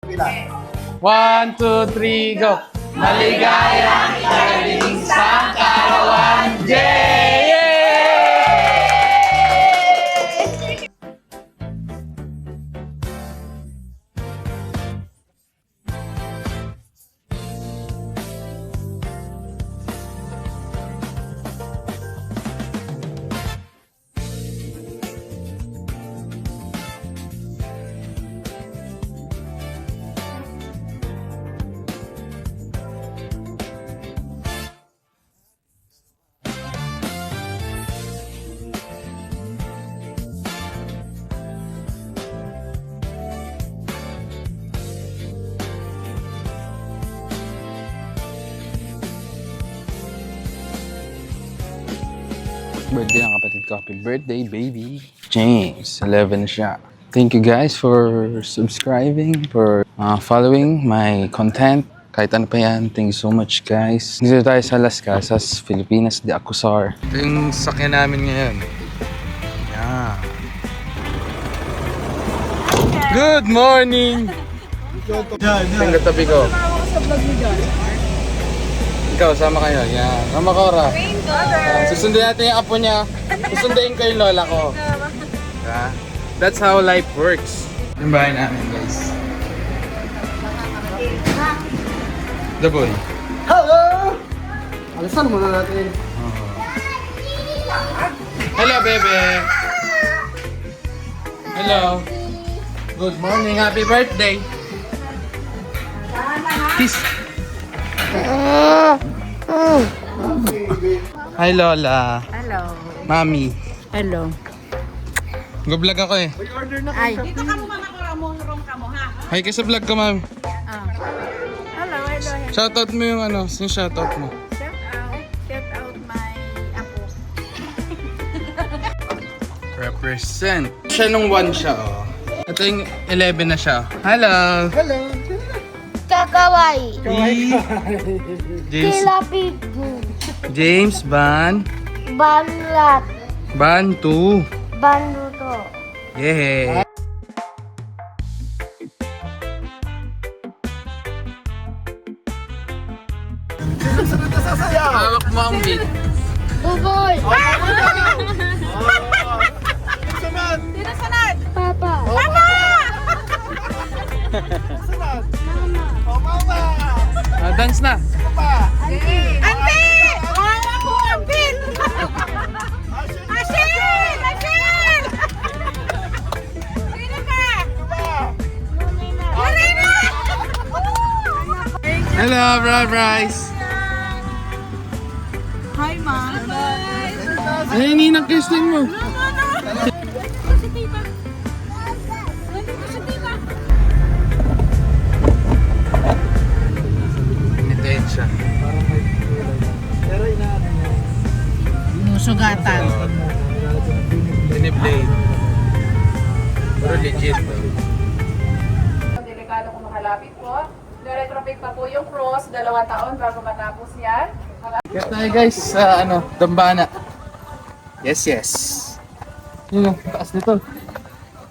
1, 2, 3, go! Maligayang ikarating sa Karawan J! Birthday ng kapatid ko. Happy birthday, baby. James, 11 na siya. Thank you guys for subscribing, for following my content. Kahit ano pa yan, thank you so much guys. Dito tayo sa Las Casas, Filipinas de Acusar. Ito yung sakyan namin ngayon. Yeah. Good morning! Tingnan katabi ko. Ikaw, sama kayo. Yan. Mama Cora. Susundin natin yung apo niya. Susundin ko yung lola ko. Yeah. That's how life works. Yung bahay namin, guys. The boy. Hello! Alisan muna natin. Hello, bebe. Hello. Good morning. Happy birthday. Kiss. Hi, Lola. Hello. Mami. Hello. Go-vlog ako eh. Ay. Hi ka sa vlog ko, ma'am. Hello, hello. Shoutout mo yung ano, yung shoutout mo. Shout out my apo. Represent. Siya nung 1 siya, oh. Ito yung 11 na siya. Hello. Hello! Kakawai. James, Kilapigu. James Ban. Banlat. Bantu. Banduto. Yeah. Hawak mo ang beat. Buboy. Sino sunod? Papa. Papa! Dance na. Ante! Wala po ang pin! Ashil! Ashil! Sino ka? Marina! Hello, Bryce. Hi, Ma. Ay, ninang Kirsten mo. Si Tita. Nandito si Tita. Initensya. Musugatan. Biniblade. Pero legit. Delikado kung makalapit po. Nire-traffic pa po yung cross, 2 taon bago matapos yan. Kaya tayo guys sa ano, Dambana. Yes, yes. Yun o, taas nito.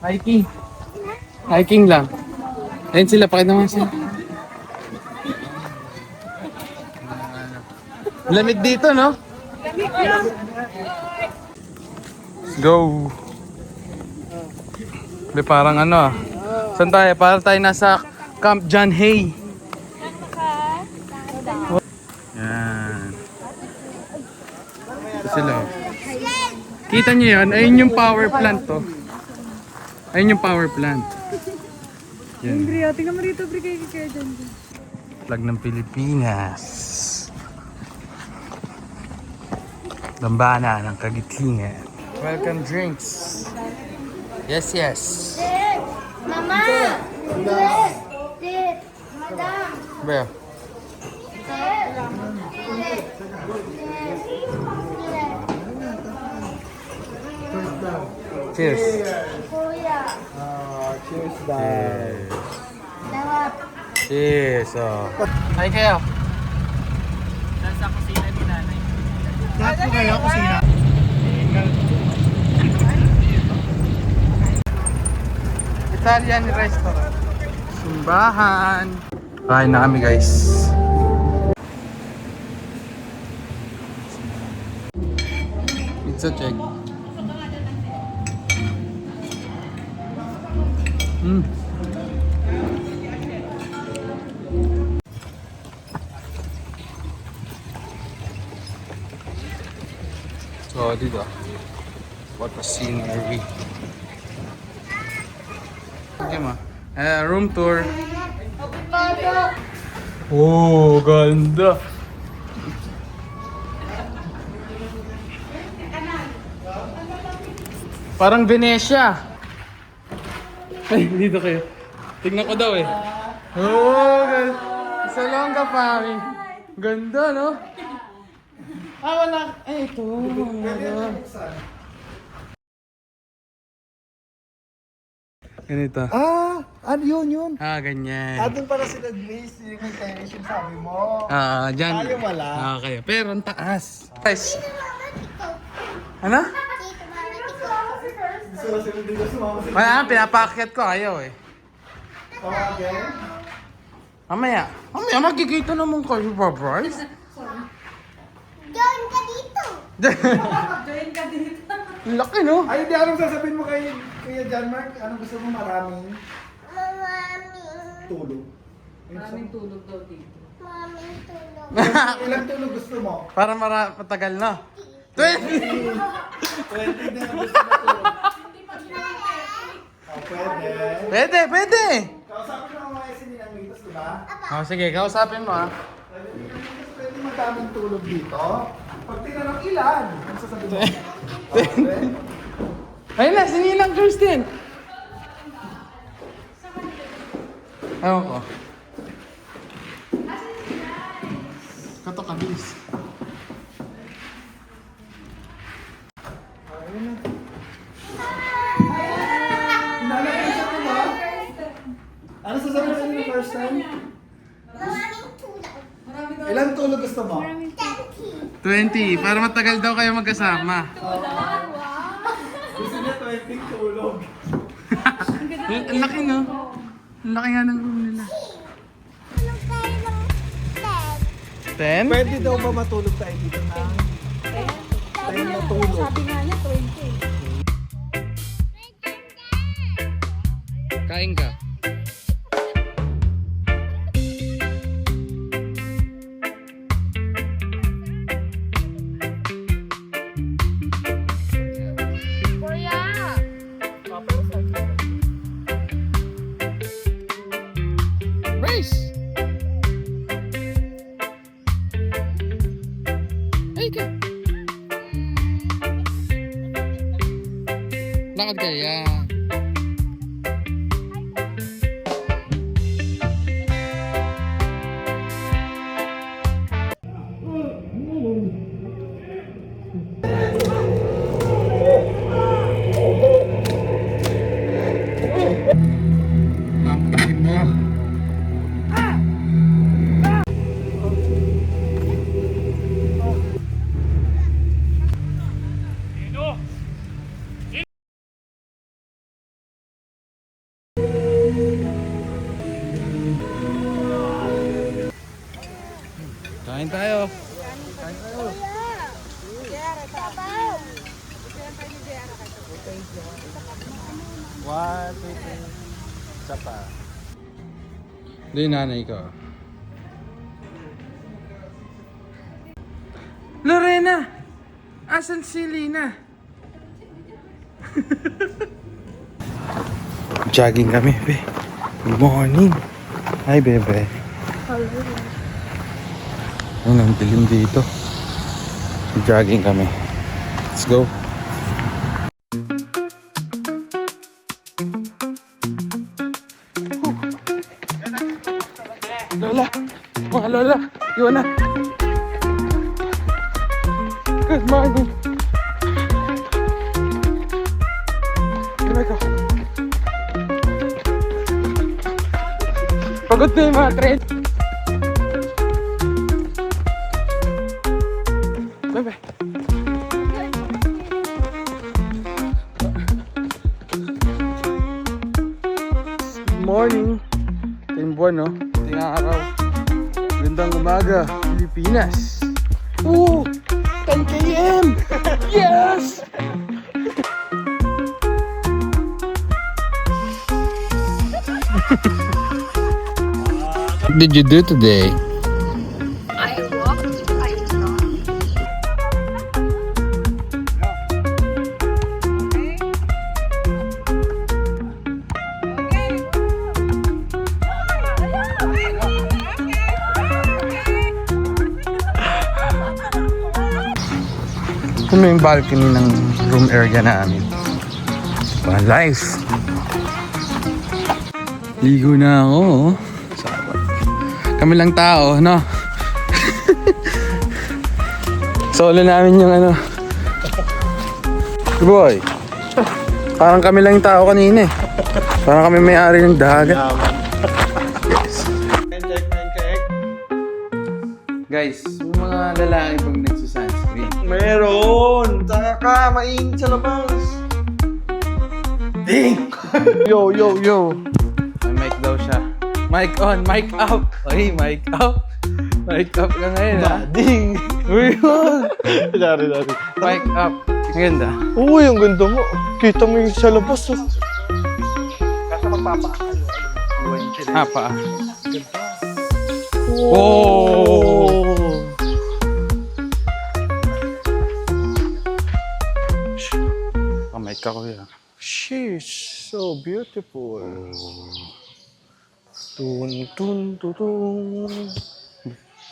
Hiking. Hiking lang. Ayun sila, pakita naman sila. Lamig dito, no? Let's go. Be, parang ano ah. Saan tayo? Parang tayo nasa Camp John Hay. Yan. Ito sila. Kita nyo yun? Ayun yung power plant to. Ayun yung power plant. Yan. Tingnan mo rito, Brigay kaya dyan. Flag ng Pilipinas. Dambana ng Kagitingan. Welcome drinks. Yes, yes. Mama. Dit. Madam. Where? Cheers. Kuya. Cheers, dad. Dawat. Cheers. Oh. Hi kayo. Lahat po kayo, kusina. Italian restaurant. simbahan. Kain na kami guys. Pizza check. Solid ah. What a scenery. Okay ma. Room tour. Oh, ganda. Parang Venetia. Ay, dito kayo. Tignan ko daw eh. Oh, ganda. Sa Longga Pari. Ganda, no? Wala. Ay, ito. Ganito. Ano yun? Ganyan. Doon para sila Grace, yung tennis yung sabi mo. Dyan. Tayo wala. Okay. Pero ang taas. Guys. Ano? Gusto sila dito sumama sa Wala, pinapaakyat ko. Ayaw eh. again. Mamaya. Magkikita naman kayo, Bryce. Join ka dito. Laki, no? Ay, hindi. Anong sasabihin mo kay Kuya John Mark? Anong gusto mo? Maraming Maming. tulog. Maraming tulog daw dito. Maming tulog. Ilang tulog gusto mo? Para matagal na. 20! 20 na ang gusto mo tulog. Pwede. Pwede! Kausapin mo mga isin nilang mitos, di ba? Sige, kausapin mo Pwede madaming tulog dito. Pag tinanong ilan, ang sasabihin mo? Ayun na, sinilang Kirsten. Ewan ko. Kato ka, bilis. Ano sasabihin sa inyo first time? Maming tulog. Ilang tulog gusto mo? 20. 20, para matagal daw kayo magkasama. Gusto niya 20 tulog. Ang laki, no? Ang laki nga ng room nila. Anong kayo ng 10? 10? Pwede daw ba matulog tayo dito na? 10 na tulog. Sabi nga niya, 20. Kain ka. Race! Ay ka! Lakad ka yan. Lampahin mo. Kain tayo. One, two, three. Isa pa. Hindi, nanay ko. Lorena! Asan si Lina? Jogging kami, be. Good morning. Hi, bebe. Hello. Ayun, ang dilim dito. Jogging kami. Let's go. Lola! Mga lola! Yun na! Good morning! Here we go! Pagod na yung mga train! Bebe! Good morning! buwan, no? Tingnan araw. Gandang umaga, Pilipinas. Oo! 10 km! Yes! What did you do today? I walked. I saw. Ito na yung balcony ng room area namin. Life! Ligo na ako, oh. Kami lang tao, no? Solo namin yung ano. Boy, parang kami lang yung tao kanina eh. Parang kami may-ari ng dagat. Guys, yung mga lalaki pag nagsusunscreen. Meron! Taka, mainit sa labas. Ding! Yo, yo, yo. May mic daw siya. Mic on, mic out. Okay, mic out. Mic up ka ngayon, ha? Ding! Uy, yun! Dari. Mic up. Ang ganda. Uy, ang ganda mo. Kita mo yung sa labas. Oh. Kasi magpapaakal. Pa. Oh! Mic ako yan. She's so beautiful. Tun, tun, tutun.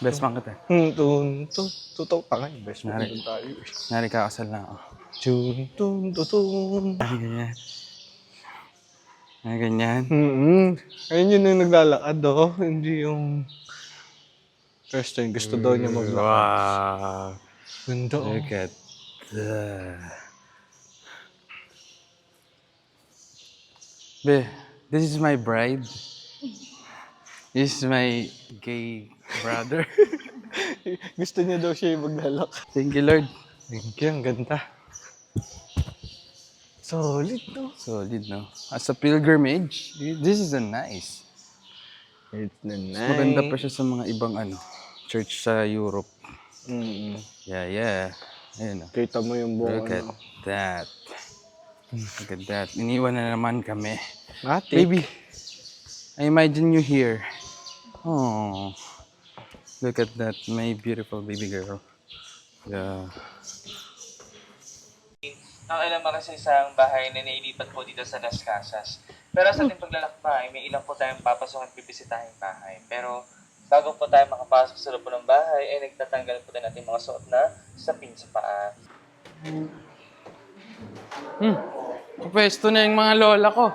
Best man kita. Tun, tun, tutun. Tangay, best man Nari. tayo. Nari kakasal na ako. Tun, tun, tutun. Ay, ganyan. Ay, ganyan. Ayun yun yung naglalakad, oh. Hindi yung first time gusto daw niya maglakad. Wow. Ganda, oh. Look at that. Be, this is my bride. This is my gay brother. Gusto niya daw siya yung maglalakad. Thank you, Lord. Thank you, ang ganda. Solid, no? Solid, no? As a pilgrimage, this is a nice. It's the Mas maganda pa siya sa mga ibang church sa Europe. Yeah. Ayun, oh. Kita mo yung buong Look at that. Look at that. Iniwan na naman kami. Matik. Baby, I imagine you here. Oh, look at that, my beautiful baby girl. Yeah. Ang alam kasi sa bahay na nailipat po dito sa Las Casas. Pero sa ating paglalakbay, may ilang po tayong papasok at bibisitahin bahay. Pero bago po tayo makapasok sa loob ng bahay, ay nagtatanggal po din natin mga suot na sapin sa paa. Pwesto na yung mga lola ko.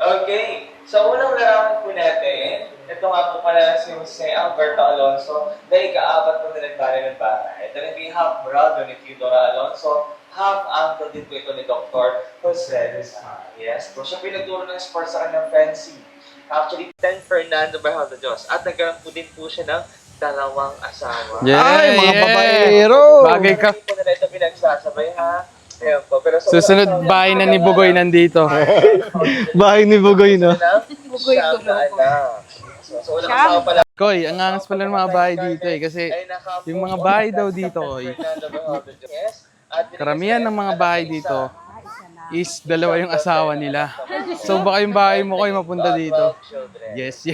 Okay, so unang larawan po natin, ito nga po pala si Jose Alberto Alonso na ika-apat po na nagbari ng bahay. Ito na yung half brother ni Theodora Alonso, half uncle din po ito ni Dr. Jose Rizal. Yes, po siya pinagturo ng sports sa kanyang fencing. Actually, 10 Fernando Berhalda Diyos. At nagkaroon po din po siya ng dalawang asawa. Yeah, Ay, mga yeah. babaero! Bagay ka. Hindi po na ito pinagsasabay, ha? Ayan po. Pero Susunod bahay na ni Bugoy nandito. Bahay ni Bugoy, no? Bugoy ko na. So, unang asawa pala. Koy, ang angas pala ng mga bahay dito eh. Kasi yung mga bahay daw dito, Koy, karamihan ng mga bahay dito is dalawa yung asawa nila. So baka yung bahay mo, Koy, mapunta dito. Yes.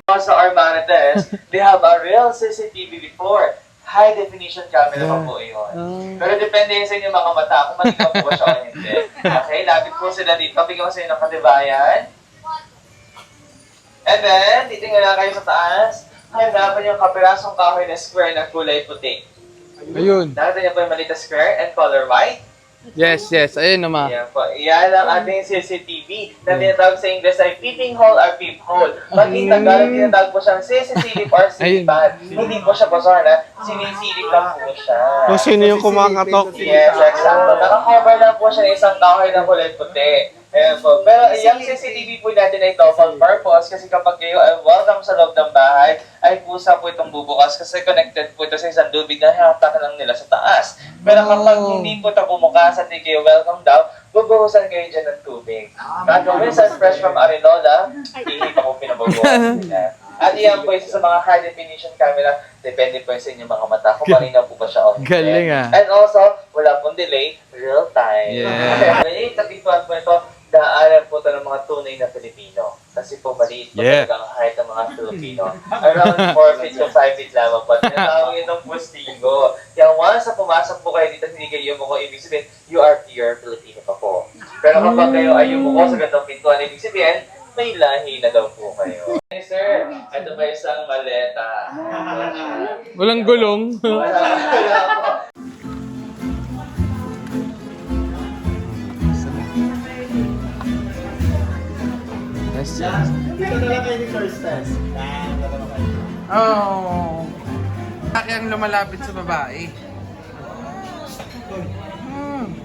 Sa Armanites, they have a real CCTV before. High definition camera pa po yun. Pero depende yun sa inyong mga mata kung matigam po siya o hindi. Okay, lapit po sila dito. Bigyan ko sa inyo ng katibayan. And then, titingnan na kayo sa taas. Hanapan yung kapirasong kahoy na square na kulay puti. Ayun. Nakita niyo po yung maliit na square and color white. Yes. Ayun naman. Yan po. Yan ang ating CCTV na tinatawag sa English ay peeping hole or peephole. Pag in Tagalog, tinatawag po siyang CCTV or silipan. Hindi po siya basahan, ha? Sinisilip lang po siya. Kung sino yung kumakatok. Yes, exactly. Naka-cover lang po siya ng isang kahoy na kulay puti. Ayan po. Pero yung CCTV po natin ay ito for purpose kasi kapag kayo ay welcome sa loob ng bahay, ay pusa po itong bubukas kasi connected po ito sa isang tubig na hatak lang nila sa taas. Pero kapag hindi po ito bumukas at hindi kayo welcome daw, Bubuhusan kayo dyan ng tubig. Bago minsan fresh from Arinola, ihipa ko pinabaguhan nila. At iyan po isa sa mga high definition camera, depende po sa inyong mga mata kung marina po ba siya o hindi. Galing, ah. And also, wala pong delay, real time. Yeah. Maliit na picturean po ito, daanan po ito ng mga tunay na Pilipino. Kasi po maliit po Yeah. talaga ang height ng mga Pilipino. Around 4 feet to 5 feet lamang po. Tinatawag itong postigo. Kaya once na pumasok po kayo dito, hindi kayo yumuko, ibig sabihin, you are pure Filipino pa po. Pero kapag kayo ay yumuko sa gandang pintuan, ibig sabihin, may lahi na daw po kayo. Hey sir, ito ba isang maleta? Walang gulong. Wala po. Yes, yes. Oh. Laki ang lumalapit sa babae.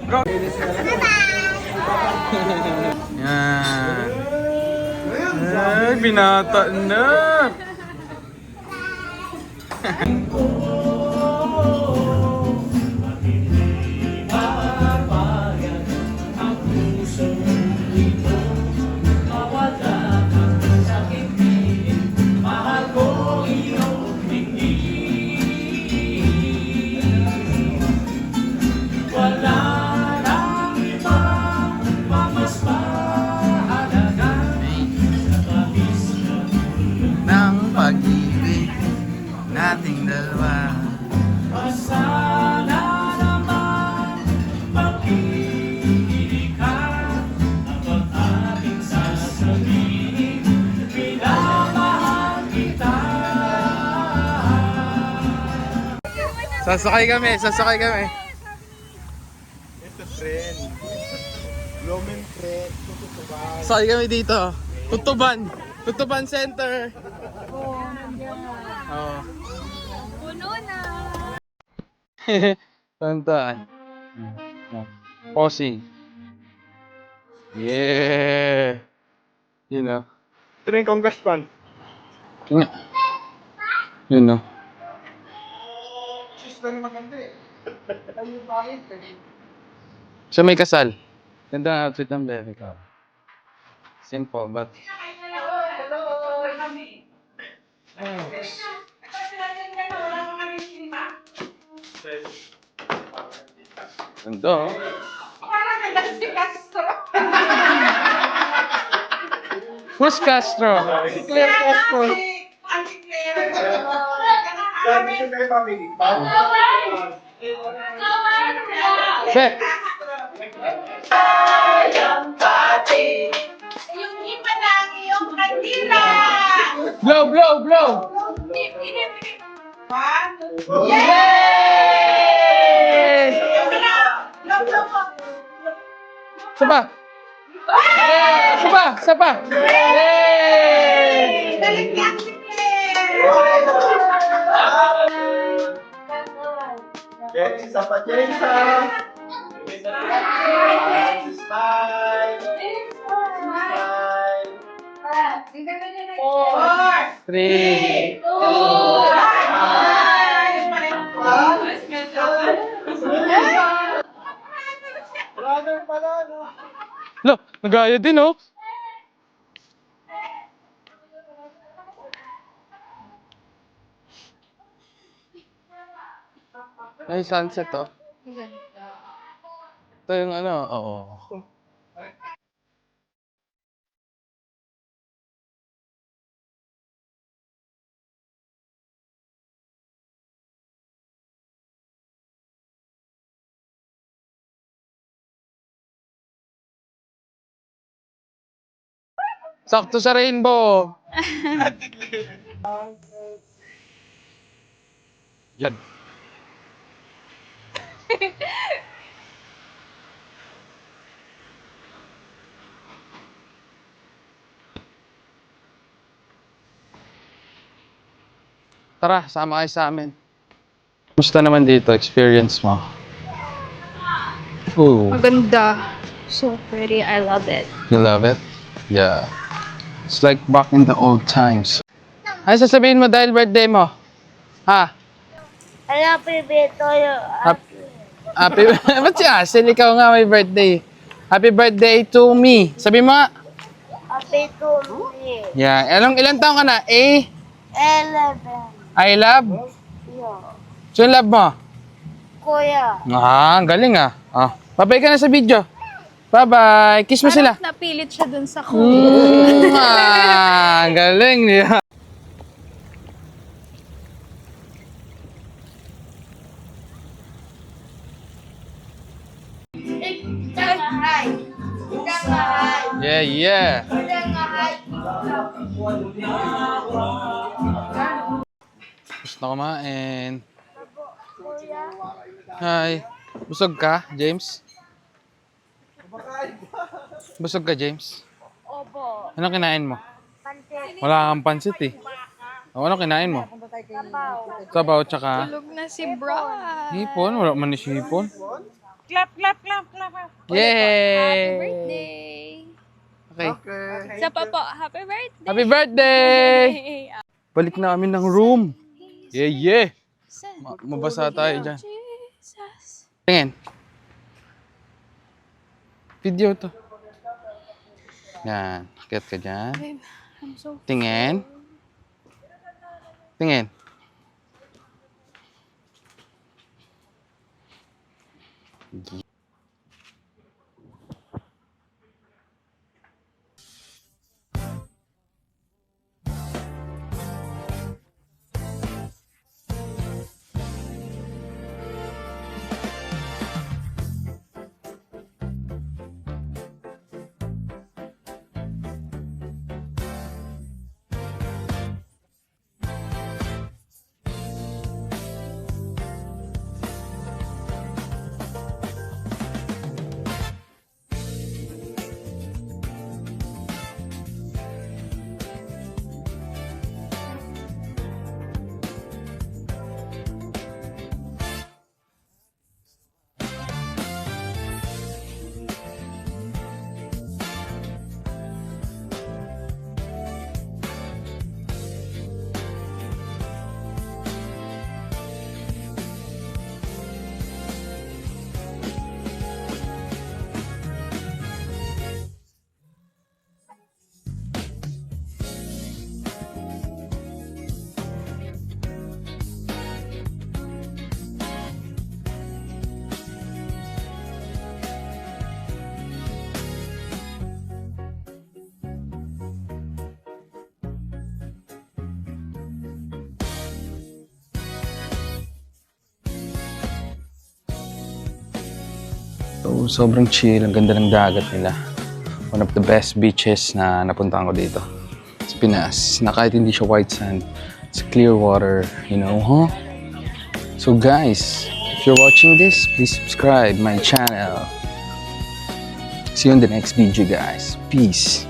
Bro. Yan. Ay, binata na. Ng pag-ibig nating dalawa. Sasakay kami, sasakay kami. Ito, friend. Blooming friend. Sasakay kami dito. Tutuban. Tutuban Center. Oh. Puno na. Tantaan. Posing. Yeah. You know. Ito na yung congressman. Yun nga. You know. Siya may kasal. Ganda ang outfit ng bebe ko. Simple but... Ganda oh. Who's Castro? Si Claire Castro. Sek! Yung iba ng iyong kandila! Blow, blow, blow! Yay! Sapa! Sapa! Sapa! Yay! Jensa pa, Jensa! Smile! Smile! 3. Brother pala, no? Lo, nagaya din oh. Ay, sunset oh. Ito yung ano, oo. Sakto sa rainbow. Yan. Tara, sama kayo sa amin. Kumusta naman dito? Experience mo? Ooh, Maganda. So pretty. I love it. you love it? Yeah. It's like back in the old times. Ano sasabihin mo dahil birthday mo? Ha? Hala, Pipito. Happy... Ba't si Asel? Ikaw nga may birthday. Happy birthday to me. Sabi mo nga. Happy to me. Yeah. Ilang taong ka na? 11. I love? Yo. Sino love mo? Kuya. Ang galing ah. Babay ka na sa video. Bye-bye. Kiss mo sila. Napilit siya dun sa ko. Ang galing niya. Yeah, yeah. Gusto na kumain. Hi. Busog ka, James? Busog ka, James? Opo. Ano kinain mo? Pansit. Wala kang pansit eh. Ano kinain mo? Sabaw. Sabaw tsaka Tulog na si Brad. hipon. Wala man ni hipon. Clap, clap, clap, clap. Yay! Happy birthday. Okay. Isa pa po. Happy birthday. Happy birthday! Balik na kami ng room. Yeah, yeah. Mabasa tayo dyan. Jesus. Tingin. Video to. Yan. Akyat ka dyan. Babe, I'm so Tingin. Tingin. So, sobrang chill. Ang ganda ng dagat nila. One of the best beaches na napuntahan ko dito sa Pinas. Na kahit hindi siya white sand, it's clear water, you know, huh? So guys, if you're watching this, please subscribe my channel. See you in the next video, guys. Peace.